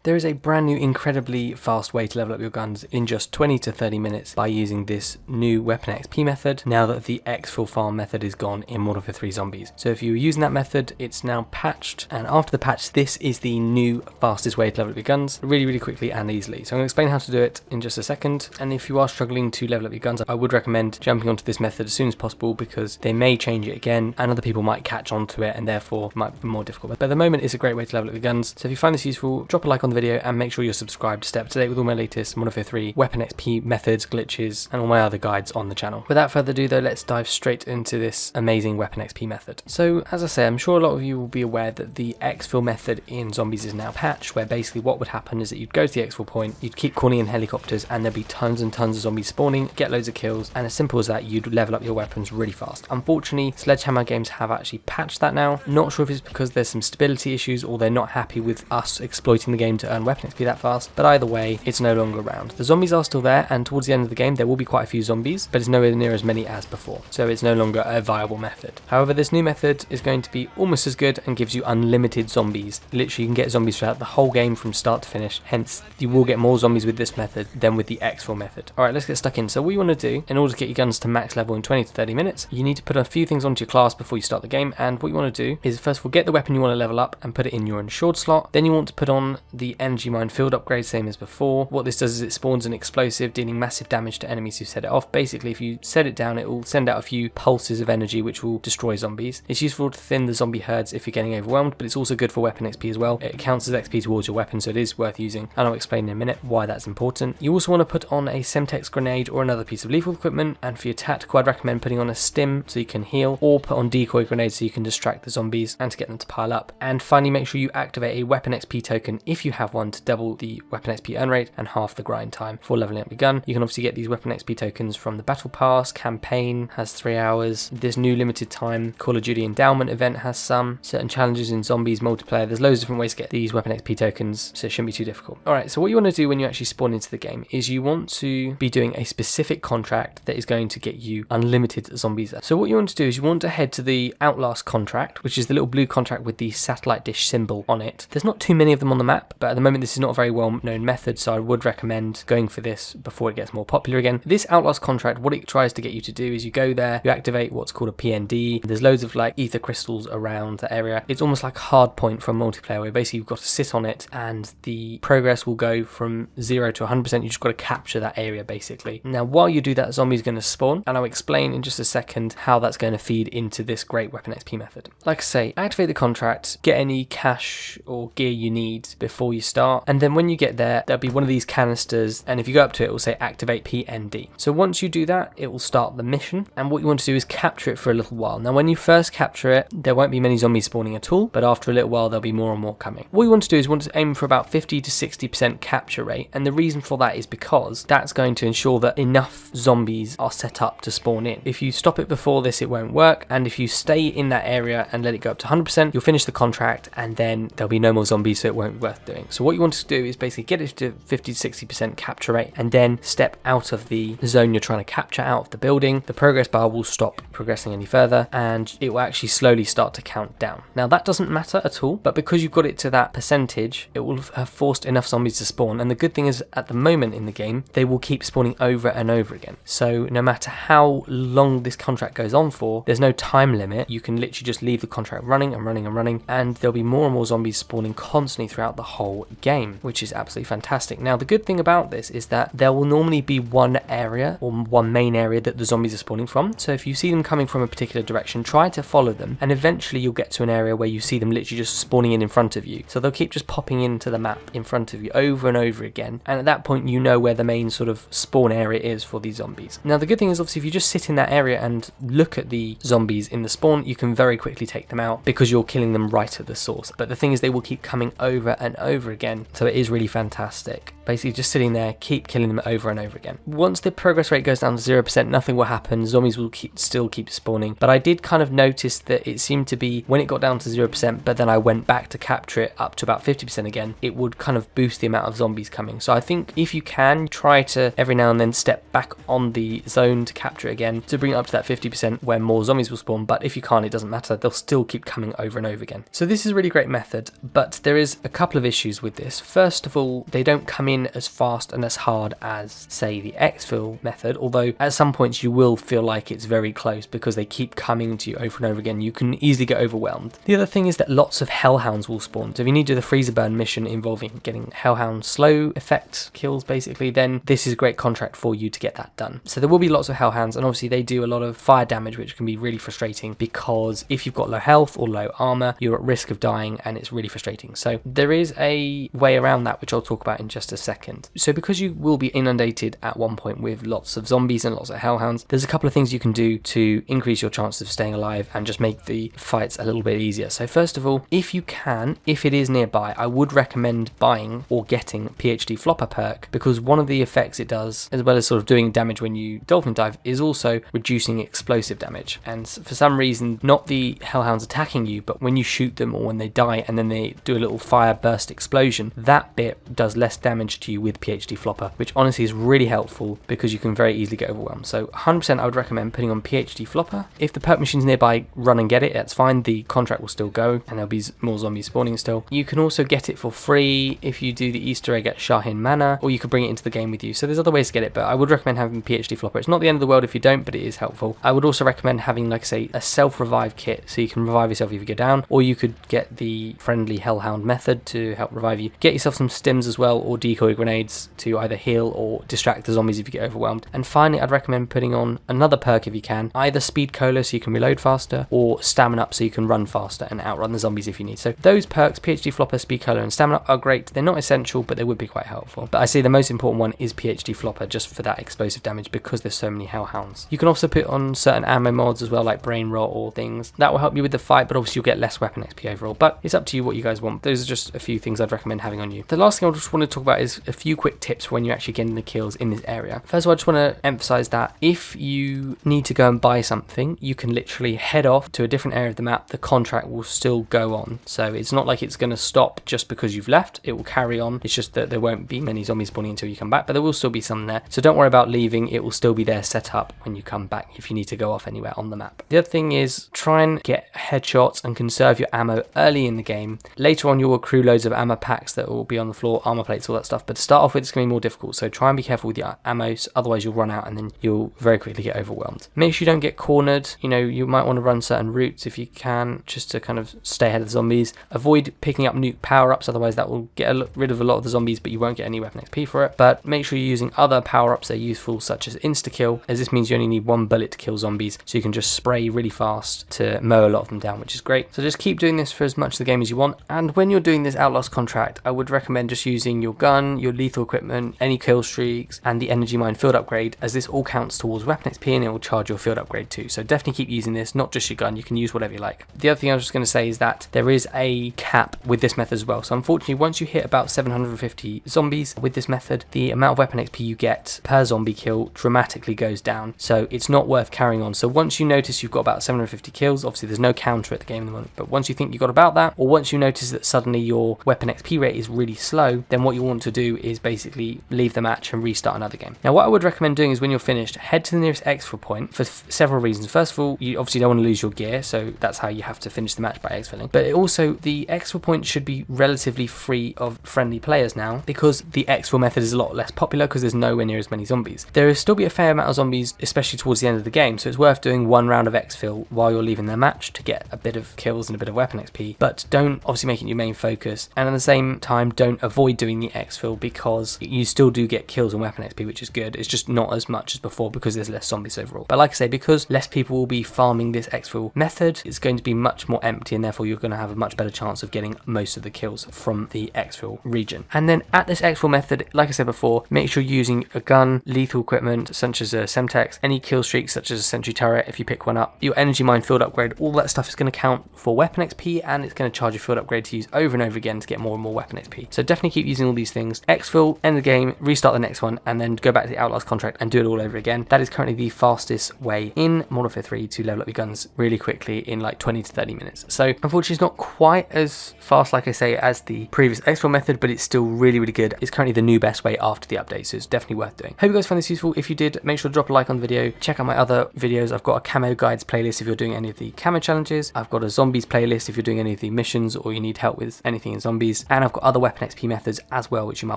There is a brand new incredibly fast way to level up your guns in just 20 to 30 minutes by using this new weapon XP method now that the Exfil farm method is gone in Modern Warfare 3 Zombies. So if you were using that method, it's now patched, and after the patch this is the new fastest way to level up your guns really quickly and easily. So I'm going to explain how to do it in just a second, and if you are struggling to level up your guns, I would recommend jumping onto this method as soon as possible because they may change it again and other people might catch on to it and therefore it might be more difficult. But at the moment it's a great way to level up your guns, so if you find this useful, drop a like on the video and make sure you're subscribed to stay up to date with all my latest Modern Warfare 3 weapon XP methods, glitches, and all my other guides on the channel. Without further ado though, let's dive straight into this amazing weapon XP method. So as I say, I'm sure a lot of you will be aware that the Exfil method in Zombies is now patched, where basically what would happen is that you'd go to the Exfil point, you'd keep calling in helicopters, and there'd be tons and tons of zombies spawning, get loads of kills, and as simple as that, you'd level up your weapons really fast. Unfortunately, Sledgehammer Games have actually patched that now. Not sure if it's because there's some stability issues or they're not happy with us exploiting the game to earn weapon XP that fast, but either way, it's no longer around. The zombies are still there, and towards the end of the game there will be quite a few zombies, but it's nowhere near as many as before, so it's no longer a viable method. However, this new method is going to be almost as good and gives you unlimited zombies. Literally, you can get zombies throughout the whole game from start to finish, hence you will get more zombies with this method than with the Exfil method. Alright, let's get stuck in. So what you want to do, in order to get your guns to max level in 20 to 30 minutes, you need to put a few things onto your class before you start the game, and what you want to do is first of all get the weapon you want to level up and put it in your insured slot. Then you want to put on the energy mine field upgrade, same as before. What this does is it spawns an explosive dealing massive damage to enemies who set it off. Basically, if you set it down, it will send out a few pulses of energy which will destroy zombies. It's useful to thin the zombie herds if you're getting overwhelmed, but it's also good for weapon XP as well. It counts as XP towards your weapon, so it is worth using, and I'll explain in a minute why that's important. You also want to put on a Semtex grenade or another piece of lethal equipment, and for your tactical I'd recommend putting on a stim so you can heal, or put on decoy grenades so you can distract the zombies and to get them to pile up. And finally, make sure you activate a weapon XP token if you have one to double the weapon XP earn rate and half the grind time for leveling up your gun. You can obviously get these weapon XP tokens from the Battle Pass. Campaign has 3 hours. This new limited time Call of Duty Endowment event has some. Certain challenges in Zombies multiplayer. There's loads of different ways to get these weapon XP tokens, so it shouldn't be too difficult. Alright, so what you want to do when you actually spawn into the game is you want to be doing a specific contract that is going to get you unlimited zombies. So what you want to do is you want to head to the Outlast contract, which is the little blue contract with the satellite dish symbol on it. There's not too many of them on the map, but at the moment this is not a very well known method, so I would recommend going for this before it gets more popular again. This Outlast contract, what it tries to get you to do is you go there, you activate what's called a PND. There's loads of like ether crystals around the area. It's almost like hard point for a multiplayer where basically you've got to sit on it and the progress will go from 0 to 100%. You just got to capture that area basically. Now while you do that, zombies going to spawn, and I'll explain in just a second how that's going to feed into this great weapon XP method. Like I say, activate the contract, get any cash or gear you need before you start, and then when you get there, there'll be one of these canisters, and if you go up to it, it will say activate PND. So once you do that, it will start the mission, and what you want to do is capture it for a little while. Now when you first capture it, there won't be many zombies spawning at all, but after a little while there'll be more and more coming. What you want to do is you want to aim for about 50 to 60% capture rate, and the reason for that is because that's going to ensure that enough zombies are set up to spawn in. If you stop it before this, it won't work, and if you stay in that area and let it go up to 100%, you'll finish the contract and then there'll be no more zombies, so it won't be worth doing. So what you want to do is basically get it to 50 to 60% capture rate and then step out of the zone you're trying to capture, out of the building. The progress bar will stop progressing any further and it will actually slowly start to count down. Now that doesn't matter at all, but because you've got it to that percentage, it will have forced enough zombies to spawn, and the good thing is at the moment in the game they will keep spawning over and over again. So no matter how long this contract goes on for, there's no time limit. You can literally just leave the contract running and running and running, and there'll be more and more zombies spawning constantly throughout the whole game, which is absolutely fantastic. Now the good thing about this is that there will normally be one area or one main area that the zombies are spawning from, so if you see them coming from a particular direction, try to follow them, and eventually you'll get to an area where you see them literally just spawning in front of you. So they'll keep just popping into the map in front of you over and over again, and at that point you know where the main sort of spawn area is for these zombies. Now the good thing is obviously if you just sit in that area and look at the zombies in the spawn, you can very quickly take them out because you're killing them right at the source. But the thing is they will keep coming over and over again, so it is really fantastic. Basically just sitting there, keep killing them over and over again. Once the progress rate goes down to 0%, nothing will happen. Zombies will still keep spawning, but I did kind of notice that it seemed to be when it got down to 0%, but then I went back to capture it up to about 50% again, it would kind of boost the amount of zombies coming. So I think if you can, try to every now and then step back on the zone to capture it again to bring it up to that 50% where more zombies will spawn, but if you can't, it doesn't matter, they'll still keep coming over and over again. So this is a really great method, but there is a couple of issues issues with this. First of all, they don't come in as fast and as hard as, say, the Exfil method, although at some points you will feel like it's very close because they keep coming to you over and over again. You can easily get overwhelmed. The other thing is that lots of hellhounds will spawn. So if you need to do the freezer burn mission involving getting hellhound slow effect kills basically, then this is a great contract for you to get that done. So there will be lots of hellhounds, and obviously they do a lot of fire damage, which can be really frustrating because if you've got low health or low armor, you're at risk of dying, and it's really frustrating. So there is a way around that, which I'll talk about in just a second. So because you will be inundated at one point with lots of zombies and lots of hellhounds, there's a couple of things you can do to increase your chances of staying alive and just make the fights a little bit easier. So first of all, if you can, if it is nearby, I would recommend buying or getting PhD Flopper perk, because one of the effects it does, as well as sort of doing damage when you dolphin dive, is also reducing explosive damage. And for some reason, not the hellhounds attacking you, but when you shoot them or when they die and then they do a little fire burst explosion, that bit does less damage to you with PhD Flopper, which honestly is really helpful because you can very easily get overwhelmed. So 100% I would recommend putting on PhD Flopper. If the perk machine's nearby, run and get it, that's fine. The contract will still go and there'll be more zombies spawning still. You can also get it for free if you do the Easter egg at Shahin Manor, or you could bring it into the game with you. So there's other ways to get it, but I would recommend having PhD Flopper. It's not the end of the world if you don't, but it is helpful. I would also recommend having, like I say, a self-revive kit, so you can revive yourself if you go down, or you could get the friendly hellhound method to help revive you. Get yourself some stims as well, or decoy grenades to either heal or distract the zombies if you get overwhelmed. And finally, I'd recommend putting on another perk if you can, either speed cola so you can reload faster, or stamina up so you can run faster and outrun the zombies if you need. So those perks, PhD Flopper, speed cola and stamina, are great. They're not essential, but they would be quite helpful. But I say the most important one is PhD Flopper, just for that explosive damage, because there's so many hellhounds. You can also put on certain ammo mods as well, like brain rot or things. That will help you with the fight, but obviously you'll get less weapon XP overall. But it's up to you what you guys want. Those are just a few things I'd recommend having on you. The last thing I just want to talk about is a few quick tips for when you're actually getting the kills in this area. First of all, I just want to emphasize that if you need to go and buy something, you can literally head off to a different area of the map. The contract will still go on. So it's not like it's going to stop just because you've left. It will carry on. It's just that there won't be many zombies spawning until you come back, but there will still be some there. So don't worry about leaving. It will still be there set up when you come back if you need to go off anywhere on the map. The other thing is try and get headshots and conserve your ammo early in the game. Later on, you'll accrue loads of ammo packs that will be on the floor, armor plates, all that stuff. But to start off with, it's going to be more difficult. So try and be careful with your ammo, otherwise you'll run out and then you'll very quickly get overwhelmed. Make sure you don't get cornered. You know, you might want to run certain routes if you can, just to kind of stay ahead of the zombies. Avoid picking up nuke power-ups, otherwise that will get rid of a lot of the zombies, but you won't get any weapon XP for it. But make sure you're using other power-ups that are useful, such as insta-kill, as this means you only need one bullet to kill zombies, so you can just spray really fast to mow a lot of them down, which is great. So just keep doing this for as much of the game as you want. And when you're doing this Outlast contract, I would recommend just using your gun, your lethal equipment, any kill streaks, and the energy mine field upgrade, as this all counts towards weapon XP and it will charge your field upgrade too. So definitely keep using this, not just your gun. You can use whatever you like. The other thing I was just going to say is that there is a cap with this method as well. So unfortunately, once you hit about 750 zombies with this method, the amount of weapon XP you get per zombie kill dramatically goes down. So it's not worth carrying on. So once you notice you've got about 750 kills, obviously there's no counter at the game at the moment, but once you think you've got about that, or once you notice that suddenly your weapon XP rate is really slow, then what you want to do is basically leave the match and restart another game. Now what I would recommend doing is when you're finished, head to the nearest Exfil point for several reasons. First of all, you obviously don't want to lose your gear, so that's how you have to finish the match by exfilling. But also the Exfil point should be relatively free of friendly players now, because the Exfil method is a lot less popular because there's nowhere near as many zombies. There will still be a fair amount of zombies, especially towards the end of the game, so it's worth doing one round of Exfil while you're leaving their match to get a bit of kills and a bit of weapon XP, but don't obviously make it your main focus, and at the same time don't avoid doing the Exfil, because you still do get kills and weapon XP, which is good. It's just not as much as before because there's less zombies overall. But like I say, because less people will be farming this Exfil method, it's going to be much more empty, and therefore you're going to have a much better chance of getting most of the kills from the Exfil region. And then at this Exfil method, like I said before, make sure you're using a gun, lethal equipment such as a Semtex, any kill streaks such as a sentry turret if you pick one up, your energy mine field upgrade, all that stuff is going to count for weapon XP, and it's going to charge your field upgrade to use over and over again to get more and more weapon XP. So definitely keep using all these things. Exfil, end the game, restart the next one, and then go back to the Outlast contract and do it all over again. That is currently the fastest way in Modern Warfare 3 to level up your guns really quickly in like 20 to 30 minutes. So unfortunately it's not quite as fast, like I say, as the previous Exfil method, but it's still really, really good. It's currently the new best way after the update, so it's definitely worth doing. Hope you guys found this useful. If you did, make sure to drop a like on the video. Check out my other videos. I've got a camo guides playlist if you're doing any of the camo challenges. I've got a zombies playlist if you're doing any of the missions or you need help with anything in zombies. zombies, and I've got other weapon XP methods as well which you might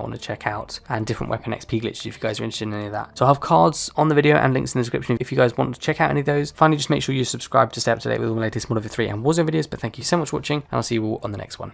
want to check out, and different weapon XP glitches if you guys are interested in any of that. So I'll have cards on the video and links in the description if you guys want to check out any of those. Finally, just make sure you subscribe to stay up to date with all the latest Modern Warfare 3 and Warzone videos, but thank you so much for watching, and I'll see you all on the next one.